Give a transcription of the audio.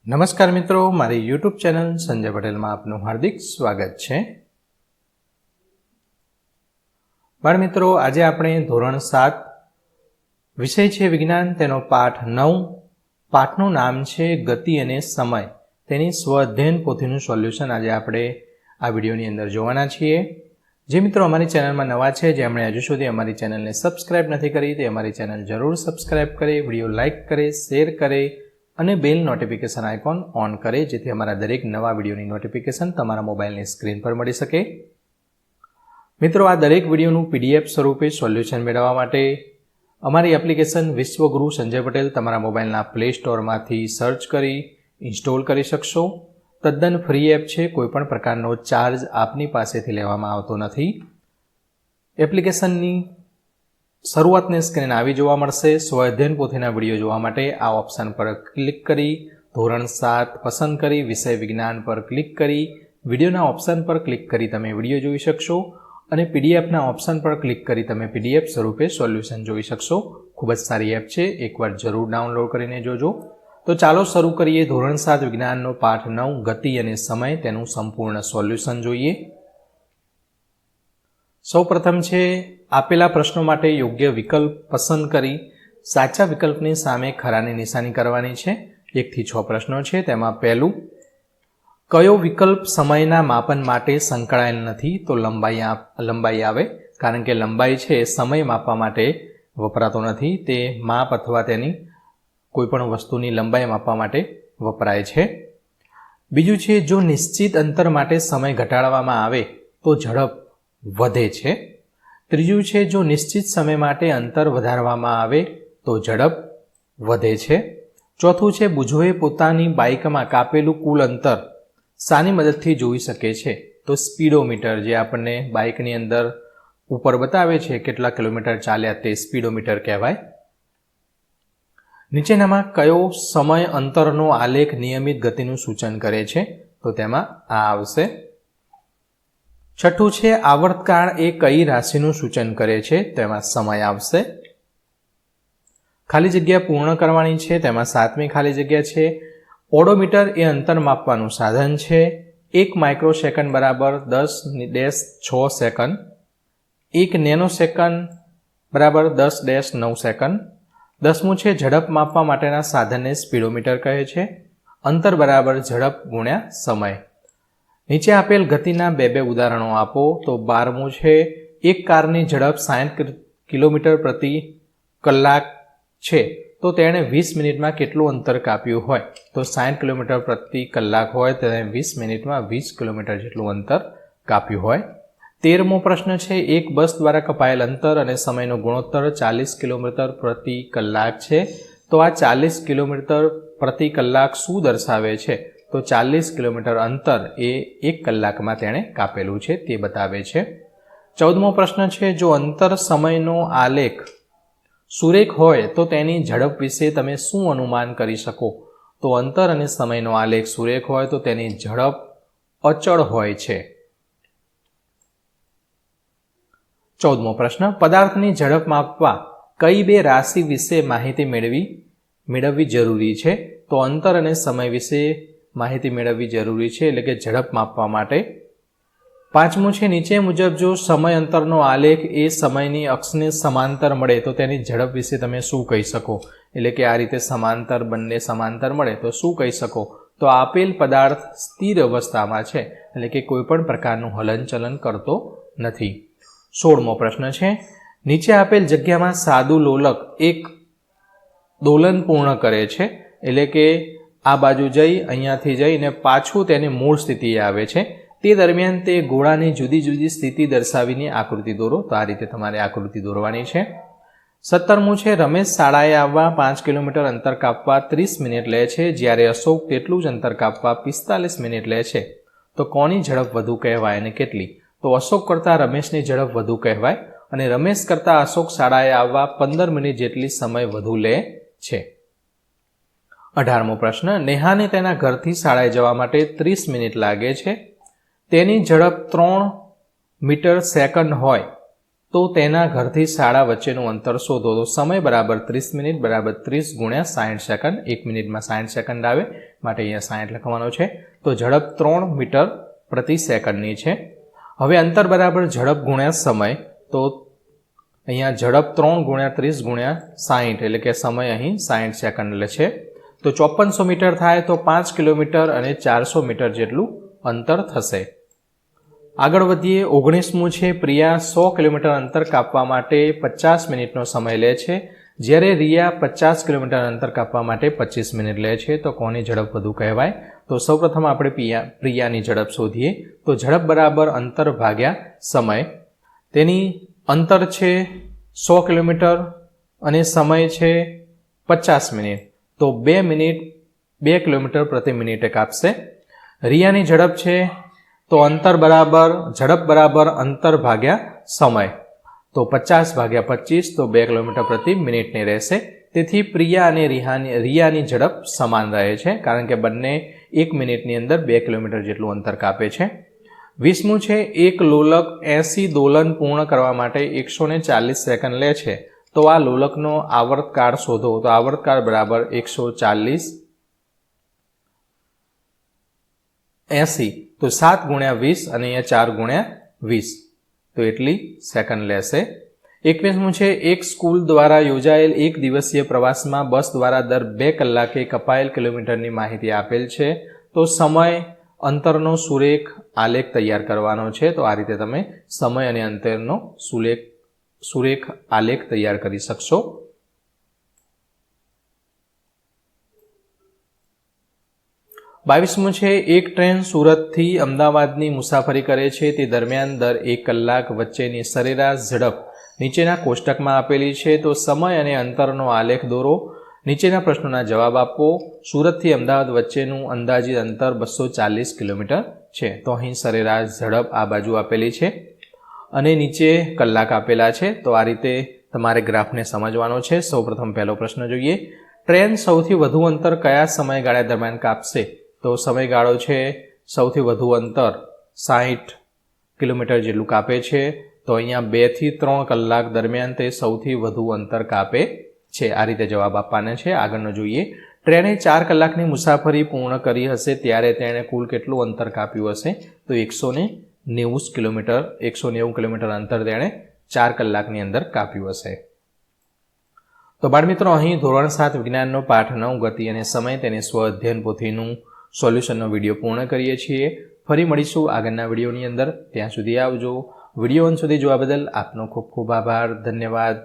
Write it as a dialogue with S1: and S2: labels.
S1: નમસ્કાર મિત્રો, મારી યુટ્યુબ ચેનલ સંજય પટેલમાં આપનું હાર્દિક સ્વાગત છે। બાળ મિત્રો, આજે આપણે ધોરણ 7 વિષય છે વિજ્ઞાન, તેનો પાઠ 9, પાઠનું નામ છે ગતિ અને સમય। તેની સ્વ અધ્યયન પોથીનું સોલ્યુશન આજે આપણે આ વિડીયોની અંદર જોવાના છીએ। જે મિત્રો અમારી ચેનલમાં નવા છે, જેમણે હજુ સુધી અમારી ચેનલને સબસ્ક્રાઇબ નથી કરી, તે અમારી ચેનલ જરૂર સબસ્ક્રાઇબ કરે, વિડીયો લાઇક કરે, શેર કરે અને બેલ નોટિફિકેશન આઇકોન ઓન કરે, જેથી અમારા દરેક નવા વિડીયોની નોટિફિકેશન તમારા મોબાઈલની સ્ક્રીન પર મળી શકે। મિત્રો, આ દરેક વિડીયોનું PDF સ્વરૂપે સોલ્યુશન મેળવવા માટે અમારી એપ્લિકેશન વિશ્વગુરુ સંજય પટેલ તમારા મોબાઈલના પ્લે સ્ટોરમાંથી સર્ચ કરી ઇન્સ્ટોલ કરી શકશો। તદ્દન ફ્રી એપ છે, કોઈપણ પ્રકારનો ચાર્જ આપની પાસેથી લેવામાં આવતો નથી। એપ્લિકેશનની શરૂઆતની સ્ક્રીન આવી જોવા મળશે। સ્વ અધ્યયન પોથીના વિડીયો જોવા માટે આ ઓપ્શન પર ક્લિક કરી ધોરણ 7 પસંદ કરી વિષય વિજ્ઞાન પર ક્લિક કરી વિડીયોના ઓપ્શન પર ક્લિક કરી તમે વિડીયો જોઈ શકશો અને પીડીએફના ઓપ્શન પર ક્લિક કરી તમે PDF સ્વરૂપે સોલ્યુશન જોઈ શકશો। ખૂબ જ સારી એપ છે, એકવાર જરૂર ડાઉનલોડ કરીને જોજો। તો ચાલો શરૂ કરીએ ધોરણ 7 વિજ્ઞાનનો પાઠ 9 ગતિ અને સમય, તેનું સંપૂર્ણ સોલ્યુશન જોઈએ। સૌપ્રથમ છે આપેલા પ્રશ્નો માટે યોગ્ય વિકલ્પ પસંદ કરી સાચા વિકલ્પની સામે ખરાની નિશાની કરવાની છે। 1 થી 6 પ્રશ્નો છે, તેમાં પહેલું, કયો વિકલ્પ સમયના માપન માટે સંકળાયેલ નથી? તો લંબાઈ આવે, કારણ કે લંબાઈ છે સમય માપવા માટે વપરાતો નથી, તે માપ અથવા તેની કોઈપણ વસ્તુની લંબાઈ માપવા માટે વપરાય છે। બીજું છે, જો નિશ્ચિત અંતર માટે સમય ઘટાડવામાં આવે તો ઝડપ વધે છે। ત્રીજું છે, જો નિશ્ચિત સમય માટે અંતર વધારવામાં આવે તો ઝડપ વધે છે। ચોથું છે, બુજોએ પોતાની બાઇકમાં કાપેલું કુલ અંતર શાની મદદથી જોઈ શકે છે? તો સ્પીડોમીટર, જે આપણને બાઇકની અંદર ઉપર બતાવે છે કેટલા કિલોમીટર ચાલ્યા, તે સ્પીડોમીટર કહેવાય। નીચેનામાં કયો સમય અંતરનો આલેખ નિયમિત ગતિનું સૂચન કરે છે? તો તેમાં આ આવશે। છઠ્ઠું છે, આવર્તકાળ એ કઈ રાશિનું સૂચન કરે છે? તેમાં સમય આવશે। ખાલી જગ્યા પૂર્ણ કરવાની છે, તેમાં 7મી ખાલી જગ્યા છે, ઓડોમીટર એ અંતર માપવાનું સાધન છે। 1 માઇક્રોસેકન્ડ બરાબર 10-6 સેકન્ડ, 1 નેનોસેકન્ડ બરાબર 10-9 સેકન્ડ। 10મું છે, ઝડપ માપવા માટેના સાધનને સ્પીડોમીટર કહે છે। અંતર બરાબર ઝડપ ગુણ્યા સમય। નીચે આપેલ ગતિના બે ઉદાહરણો આપો। તો 12મું છે, એક કારની ઝડપ 60 કિલોમીટર પ્રતિ કલાક છે, તો તેણે 20 મિનિટમાં કેટલું અંતર કાપ્યું હોય? તો 60 કિલોમીટર પ્રતિ કલાક હોય, તેણે 20 મિનિટમાં 20 કિલોમીટર જેટલું અંતર કાપ્યું હોય। 13મો પ્રશ્ન છે, એક બસ દ્વારા કપાયેલ અંતર અને સમયનો ગુણોત્તર 40 કિલોમીટર પ્રતિ કલાક છે, તો આ 40 કિલોમીટર પ્રતિ કલાક શું દર્શાવે છે? તો 40 કિલોમીટર અંતર એ 1 કલાકમાં તેણે કાપેલું છે, તે બતાવે છે। 14મો પ્રશ્ન છે, જો અંતર સમયનો આલેખ સુરેખ હોય તો તેની ઝડપ વિશે તમે શું અનુમાન કરી શકો? તો અંતર અને સમયનો આલેખ સુરેખ હોય તો તેની ઝડપ અચળ હોય છે। 14મો પ્રશ્ન, પદાર્થની ઝડપ માપવા કઈ બે રાશિ વિશે માહિતી મેળવવી જરૂરી છે? તો અંતર અને સમય વિશે માહિતી મેળવવી જરૂરી છે, એટલે કે ઝડપ માપવા માટે। 5મું છે, નીચે મુજબ જો સમય અંતરનો આલેખ એ સમયની અક્ષને સમાંતર મળે તો તેની ઝડપ વિશે તમે શું કહી શકો? એટલે કે આ રીતે સમાંતર, બંને સમાંતર મળે તો શું કહી શકો? તો આપેલ પદાર્થ સ્થિર અવસ્થામાં છે, એટલે કે કોઈ પણ પ્રકારનું હલનચલન કરતો નથી। 16મો પ્રશ્ન છે, નીચે આપેલ જગ્યામાં સાદું લોલક એક દોલન પૂર્ણ કરે છે, એટલે કે આ બાજુ જઈ અહીંયાથી જઈને પાછું તેની મૂળ સ્થિતિએ આવે છે, તે દરમિયાન તે ગોળાની જુદી જુદી સ્થિતિ દર્શાવીને આકૃતિ દોરો। તો આ રીતે તમારે આકૃતિ દોરવાની છે। 17મું છે, રમેશ શાળાએ આવવા 5 કિલોમીટર અંતર કાપવા 30 મિનિટ લે છે, જ્યારે અશોક તેટલું જ અંતર કાપવા 45 મિનિટ લે છે, તો કોની ઝડપ વધુ કહેવાય અને કેટલી? તો અશોક કરતાં રમેશની ઝડપ વધુ કહેવાય અને રમેશ કરતાં અશોક શાળાએ આવવા 15 મિનિટ જેટલી સમય વધુ લે છે। 18મો પ્રશ્ન, નેહાને તેના ઘરથી શાળાએ જવા માટે 30 મિનિટ લાગે છે, તેની ઝડપ 3 મીટર સેકન્ડ હોય તો તેના ઘરથી શાળા વચ્ચેનું અંતર શોધો. તો સમય બરાબર 30 મિનિટ બરાબર 30 ગુણ્યા 60 સેકન્ડ. 1 મિનિટમાં 60 સેકન્ડ આવે માટે અહીંયા 60 લખવાનો છે. તો ઝડપ 3 મીટર પ્રતિ સેકન્ડની છે. હવે અંતર બરાબર ઝડપ ગુણ્યા સમય. તો અહીંયા ઝડપ 3 ગુણ્યા 30 ગુણ્યા 60 એટલે કે સમય અહીં 60 સેકન્ડ લે છે. તો 5400 મીટર થાય તો 5 કિલોમીટર અને 400 મીટર જેટલું અંતર થશે. આગળ વધીએ. 19મું છે પ્રિયા 100 કિલોમીટર અંતર કાપવા માટે 50 મિનિટનો સમય લે છે, જ્યારે રિયા 50 કિલોમીટર અંતર કાપવા માટે 25 મિનિટ લે છે. તો કોની ઝડપ વધુ કહેવાય? તો સૌપ્રથમ આપણે પ્રિયાની ઝડપ શોધીએ. તો ઝડપ બરાબર અંતર ભાગ્યા સમય. તેની અંતર છે 100 કિલોમીટર અને સમય છે 50 મિનિટ. તો 2 મિનિટ 2 કિલોમીટર પ્રતિ મિનિટે કાપશે. રિયાની ઝડપ છે તો ઝડપ બરાબર અંતર ભાગ્યા સમય. તો 50 ભાગ્યા 25 તો 2 કિલોમીટર પ્રતિ મિનિટની રહેશે. તેથી પ્રિયા અને રિયાની ઝડપ સમાન રહે છે, કારણ કે બંને 1 મિનિટની અંદર 2 કિલોમીટર જેટલું અંતર કાપે છે. 20મું છે એક લોલક 80 દોલન પૂર્ણ કરવા માટે 140 સેકન્ડ લે છે. તો આ લોલકનો આવર્તકાળ શોધો. તો આવર્તકાળ બરાબર 140 80. તો 7 ગુણ્યા 20 અને અહીંયા 4 ગુણ્યા 20 તો એટલી સેકન્ડ લેશે. 21મું છે એક સ્કૂલ દ્વારા યોજાયેલ 1 દિવસીય પ્રવાસમાં બસ દ્વારા દર 2 કલાકે કપાયેલ કિલોમીટરની માહિતી આપેલ છે. તો સમય અંતરનો સુરેખ આલેખ તૈયાર કરવાનો છે. તો આ રીતે તમે સમય અને અંતરનો સુરેખ આલેખ તૈયાર કરી શકશો. બાવીસમું છે એક ટ્રેન સુરતથી અમદાવાદની મુસાફરી કરે છે, તે દરમિયાન દર 1 કલાક વચ્ચેની સરેરાશ ઝડપ નીચેના કોષ્ટકમાં આપેલી છે. તો સમય અને અંતરનો આલેખ દોરો. નીચેના પ્રશ્નોના જવાબ આપો. સુરતથી અમદાવાદ વચ્ચેનું અંદાજિત અંતર 240 કિલોમીટર છે. તો અહીં સરેરાશ ઝડપ આ બાજુ આપેલી છે અને નીચે કલાક આપેલા છે. તો આ રીતે તમારે ગ્રાફને સમજવાનો છે. સૌપ્રથમ પહેલો પ્રશ્ન જોઈએ. ટ્રેન સૌથી વધુ અંતર કયા સમયગાળા દરમિયાન કાપશે? તો સમયગાળો છે સૌથી વધુ અંતર 60 કિલોમીટર જેટલું કાપે છે. તો અહીંયા 2 થી 3 કલાક દરમિયાન તે સૌથી વધુ અંતર કાપે છે. આ રીતે જવાબ આપવાના છે. આગળનો જોઈએ. ટ્રેને 4 કલાકની મુસાફરી પૂર્ણ કરી હશે ત્યારે તેણે કુલ કેટલું અંતર કાપ્યું હશે? તો 190 કિલોમીટર અંતર તેણે 4 કલાકની અંદર કાપ્યું હશે. તો બાળમિત્રો, અહીં ધોરણ 7 વિજ્ઞાનનો પાઠ 9 ગતિ અને સમય તેની સ્વ અધ્યયન પોથીનું સોલ્યુશનનો વિડીયો પૂર્ણ કરીએ છીએ. ફરી મળીશું આગળના વિડીયોની અંદર. ત્યાં સુધી આવજો. વિડીયો અંત સુધી જોવા બદલ આપનો ખૂબ ખૂબ આભાર. ધન્યવાદ.